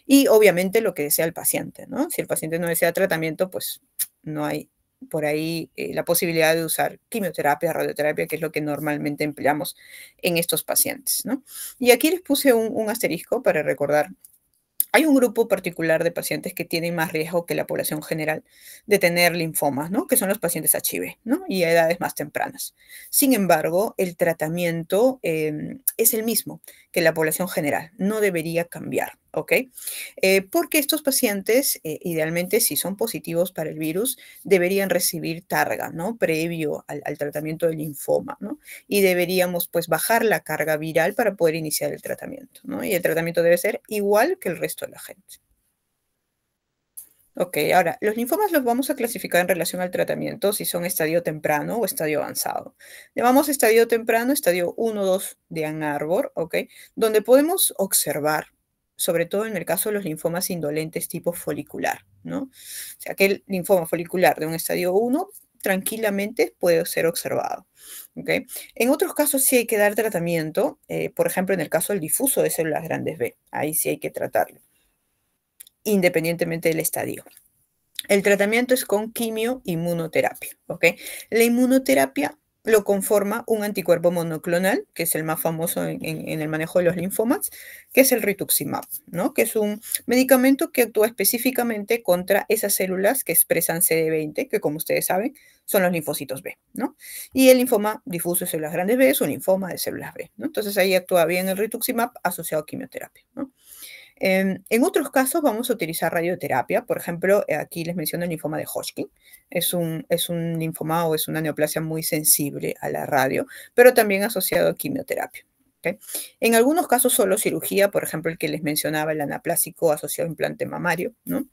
Y obviamente lo que desea el paciente, ¿no? Si el paciente no desea tratamiento, pues no hay por ahí la posibilidad de usar quimioterapia, radioterapia, que es lo que normalmente empleamos en estos pacientes, ¿no? Y aquí les puse un asterisco para recordar. Hay un grupo particular de pacientes que tienen más riesgo que la población general de tener linfomas, ¿no? Que son los pacientes HIV, ¿no? Y a edades más tempranas. Sin embargo, el tratamiento es el mismo que la población general, no debería cambiar, ¿ok? Porque estos pacientes, idealmente, si son positivos para el virus, deberían recibir targa, ¿no? Previo al tratamiento del linfoma, ¿no? Y deberíamos, pues, bajar la carga viral para poder iniciar el tratamiento, ¿no? Y el tratamiento debe ser igual que el resto de la gente. Ok, ahora, los linfomas los vamos a clasificar en relación al tratamiento, si son estadio temprano o estadio avanzado. Llamamos estadio temprano, estadio 1, 2 de Ann Arbor, ¿ok? Donde podemos observar, sobre todo en el caso de los linfomas indolentes tipo folicular, ¿no? O sea, que el linfoma folicular de un estadio 1 tranquilamente puede ser observado, ¿ok? En otros casos sí hay que dar tratamiento, por ejemplo, en el caso del difuso de células grandes B, ahí sí hay que tratarlo, independientemente del estadio. El tratamiento es con quimio-inmunoterapia, ¿ok? La inmunoterapia lo conforma un anticuerpo monoclonal, que es el más famoso en el manejo de los linfomas, que es el rituximab, ¿no? Que es un medicamento que actúa específicamente contra esas células que expresan CD20, que como ustedes saben, son los linfocitos B, ¿no? Y el linfoma difuso de células grandes B es un linfoma de células B, ¿no? Entonces ahí actúa bien el rituximab asociado a quimioterapia, ¿no? En otros casos vamos a utilizar radioterapia. Por ejemplo, aquí les menciono el linfoma de Hodgkin. Es un linfoma o es una neoplasia muy sensible a la radio, pero también asociado a quimioterapia. ¿Ok? En algunos casos solo cirugía, por ejemplo, el que les mencionaba, el anaplásico asociado a implante mamario, ¿no?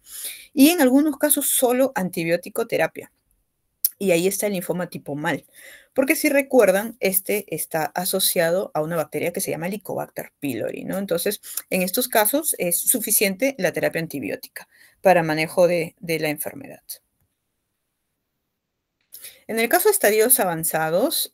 Y en algunos casos solo antibiótico terapia. Y ahí está el linfoma tipo mal. Porque si recuerdan, este está asociado a una bacteria que se llama Helicobacter pylori, ¿no? Entonces, en estos casos es suficiente la terapia antibiótica para manejo de la enfermedad. En el caso de estadios avanzados,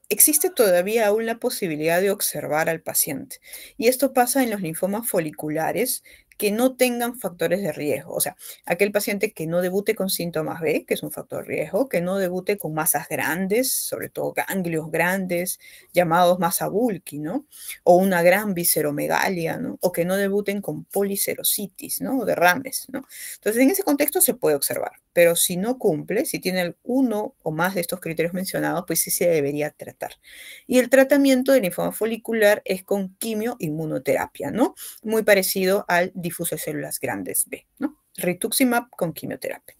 existe todavía aún la posibilidad de observar al paciente. Y esto pasa en los linfomas foliculares que no tengan factores de riesgo. O sea, aquel paciente que no debute con síntomas B, que es un factor de riesgo, que no debute con masas grandes, sobre todo ganglios grandes, llamados masa bulky, ¿no? O una gran visceromegalia, ¿no? O que no debuten con policerositis, ¿no? O derrames, ¿no? Entonces, en ese contexto se puede observar, pero si no cumple, si tiene uno o más de estos criterios mencionados, pues sí se debería tratar. Y el tratamiento del linfoma folicular es con quimio-inmunoterapia, ¿no? Muy parecido al difuso de células grandes B, ¿no? Rituximab con quimioterapia.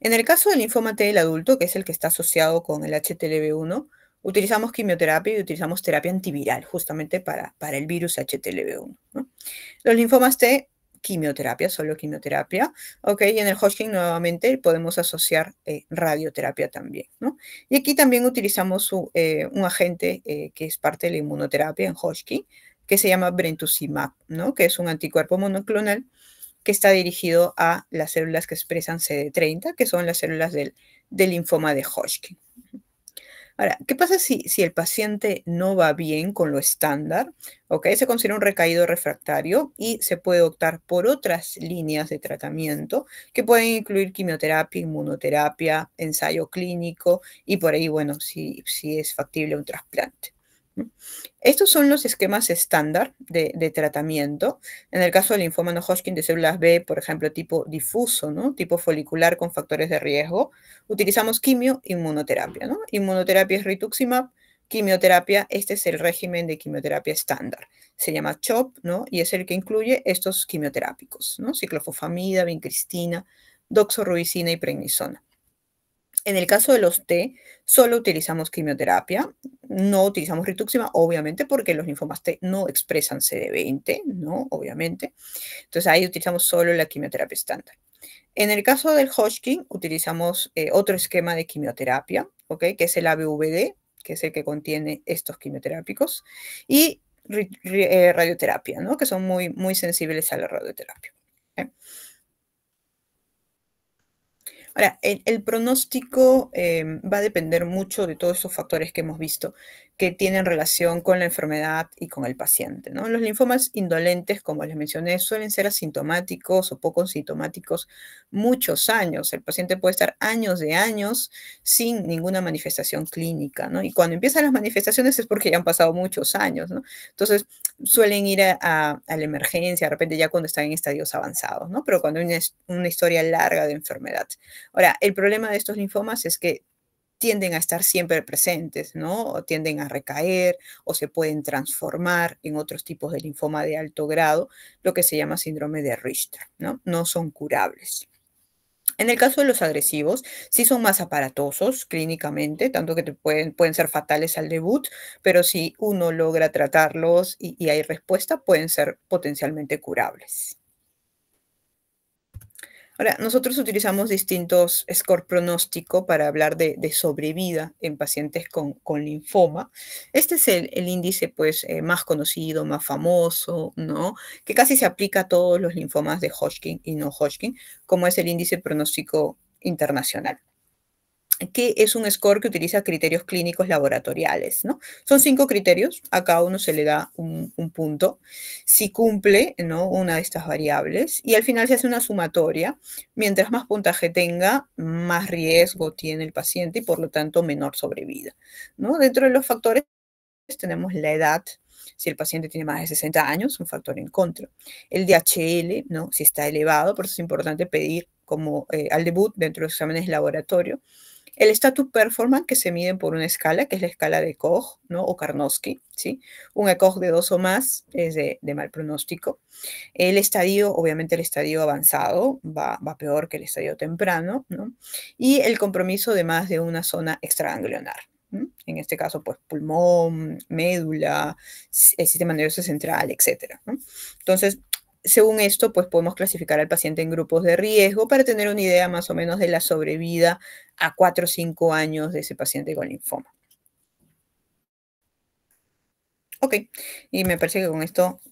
En el caso del linfoma T del adulto, que es el que está asociado con el HTLV1, utilizamos quimioterapia y utilizamos terapia antiviral justamente para el virus HTLV1, ¿no? Los linfomas T, quimioterapia, solo quimioterapia, ¿ok? Y en el Hodgkin nuevamente podemos asociar radioterapia también, ¿no? Y aquí también utilizamos un agente que es parte de la inmunoterapia en Hodgkin, que se llama brentuximab, ¿no? Que es un anticuerpo monoclonal que está dirigido a las células que expresan CD30, que son las células del linfoma de Hodgkin. Ahora, ¿qué pasa si el paciente no va bien con lo estándar? ¿Ok? Se considera un recaído refractario y se puede optar por otras líneas de tratamiento que pueden incluir quimioterapia, inmunoterapia, ensayo clínico y por ahí, bueno, si es factible un trasplante. ¿No? Estos son los esquemas estándar de tratamiento. En el caso del linfoma no Hodgkin de células B, por ejemplo, tipo difuso, ¿no? Tipo folicular con factores de riesgo, utilizamos quimio, inmunoterapia, ¿no? Inmunoterapia es rituximab, quimioterapia, este es el régimen de quimioterapia estándar. Se llama CHOP, ¿no? Y es el que incluye estos quimioterápicos, ¿no? Ciclofosfamida, vincristina, doxorubicina y prednisona. En el caso de los T, solo utilizamos quimioterapia, no utilizamos rituximab, obviamente, porque los linfomas T no expresan CD20, ¿no? Obviamente. Entonces ahí utilizamos solo la quimioterapia estándar. En el caso del Hodgkin, utilizamos otro esquema de quimioterapia, ¿ok? Que es el ABVD, que es el que contiene estos quimioterápicos, y radioterapia, ¿no? Que son muy, muy sensibles a la radioterapia. ¿Ok? Ahora, el pronóstico va a depender mucho de todos esos factores que hemos visto que tienen relación con la enfermedad y con el paciente, ¿no? Los linfomas indolentes, como les mencioné, suelen ser asintomáticos o poco sintomáticos muchos años. El paciente puede estar años de años sin ninguna manifestación clínica, ¿no? Y cuando empiezan las manifestaciones es porque ya han pasado muchos años, ¿no? Entonces, suelen ir a la emergencia, de repente ya cuando están en estadios avanzados, ¿no? Pero cuando hay una historia larga de enfermedad. Ahora, el problema de estos linfomas es que tienden a estar siempre presentes, ¿no? O tienden a recaer o se pueden transformar en otros tipos de linfoma de alto grado, lo que se llama síndrome de Richter, ¿no? No son curables. En el caso de los agresivos, sí son más aparatosos clínicamente, tanto que pueden ser fatales al debut, pero si uno logra tratarlos y hay respuesta, pueden ser potencialmente curables. Ahora, nosotros utilizamos distintos score pronóstico para hablar de sobrevida en pacientes con linfoma. Este es el índice pues, más conocido, más famoso, ¿no? Que casi se aplica a todos los linfomas de Hodgkin y no Hodgkin, como es el índice pronóstico internacional, que es un score que utiliza criterios clínicos laboratoriales, ¿no? Son 5 criterios, a cada uno se le da un punto, si cumple, ¿no? Una de estas variables, y al final se hace una sumatoria. Mientras más puntaje tenga, más riesgo tiene el paciente y por lo tanto menor sobrevida, ¿no? Dentro de los factores tenemos la edad. Si el paciente tiene más de 60 años, un factor en contra. El DHL, ¿no? Si está elevado, por eso es importante pedir como al debut dentro de los exámenes de laboratorio. El status performance que se mide por una escala, que es la escala de Koch, ¿no? O Karnofsky, ¿sí? Un ECOG de 2 o más es de mal pronóstico. El estadio, obviamente el estadio avanzado va peor que el estadio temprano, ¿no? Y el compromiso de más de una zona extraganglionar. En este caso, pues pulmón, médula, el sistema nervioso central, etcétera, ¿no? Entonces, según esto, pues podemos clasificar al paciente en grupos de riesgo para tener una idea más o menos de la sobrevida a 4 o 5 años de ese paciente con linfoma. Ok, y me parece que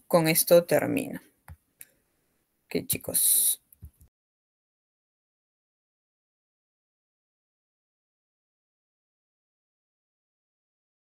con esto termino. Ok, chicos.